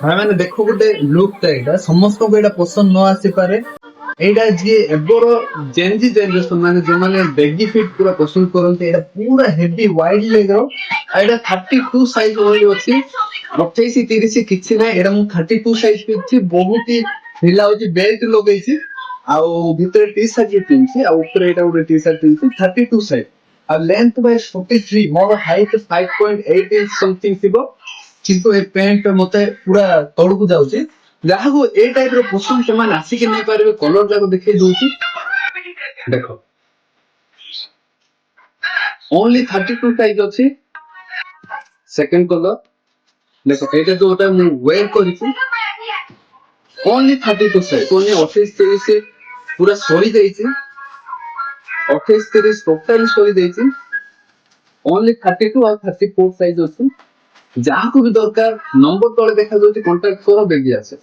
ଭାଇ ମାନେ ଦେଖ ଗୋଟେ ଲୁକ୍ ଟା ଏଇଟା ସମସ୍ତଙ୍କୁ ଏଇଟା ପସନ୍ଦ ନ ଆସିପାରେ। ଏଇଟା ଯିଏ ଏବେର ଜେନଜି ଜେନେରେସନ ମାନେ ଯୋଉମାନେ ବେଗି ଫିଟ୍ ପୁରା ପସନ୍ଦ କରନ୍ତି ଏଇଟା ପୁରା ହେଭି ୱାଇଡ ଲେଗ ର। ଆଉ ଏଇଟା 32 ସାଇଜ ଓନ୍ଲି ଅଛି। 28 30 କିଛି ନାହିଁ। ଏଇଟା ମୁଁ 32 ସାଇଜ ପିନ୍ଧିଛି। ବହୁତ ହି ଢିଲା ହଉଛି। ବେଲ୍ଟ ଲଗେଇଛି ଆଉ ଭିତରେ ଟି ସାର୍ଟ ବି ପିନ୍ଧିଛି ଆଉ ଉପରେ ଏଇଟା ଗୋଟେ ଟି ସାର୍ଟ ପିନ୍ଧିଛି 32 ସାଇଜ। ଆଉ ଲେନ୍ଥ ବାଇ 43 ମୋର ହାଇଟ୍ 5.8 ଇଞ୍ଚ ସମଥିଙ୍ଗ ଥିବ। କିନ୍ତୁ ଏ ପ୍ୟାଣ୍ଟ ମତେ ପୁରା ତଳକୁ ଯାଉଛି। ଯାହାକୁ ଏଇ ଟାଇପ ର ପସନ୍ଦ ସେମାନେ ଆସିକି ନେଇପାରିବେ। କଲର ଯାକ ଦେଖେଇ ଦଉଛି ଦେଖ ଓନ୍ଲି 32 ସାଇଜ ଅଛି। ସେକେଣ୍ଡ କଲର ଦେଖ ଏଇଟା ଯୋଉଟା ମୁଁ ୱେର କରିଛି ଓନ୍ଲି 32 ସାଇଜ। ଓନ୍ଲି 28 30 ପୁରା ସରିଯାଇଛି। 28 30 ଟୋଟାଲି ସରିଯାଇଛି। ଓନ୍ଲି 32 ଆଉ 34 ସାଇଜ ଅଛି। ଯାହାକୁ ବି ଦରକାର ନମ୍ବର ତଳେ ଦେଖାଯାଉଛି କଣ୍ଟାକ୍ଟ କର ବେଗି ଆସେ।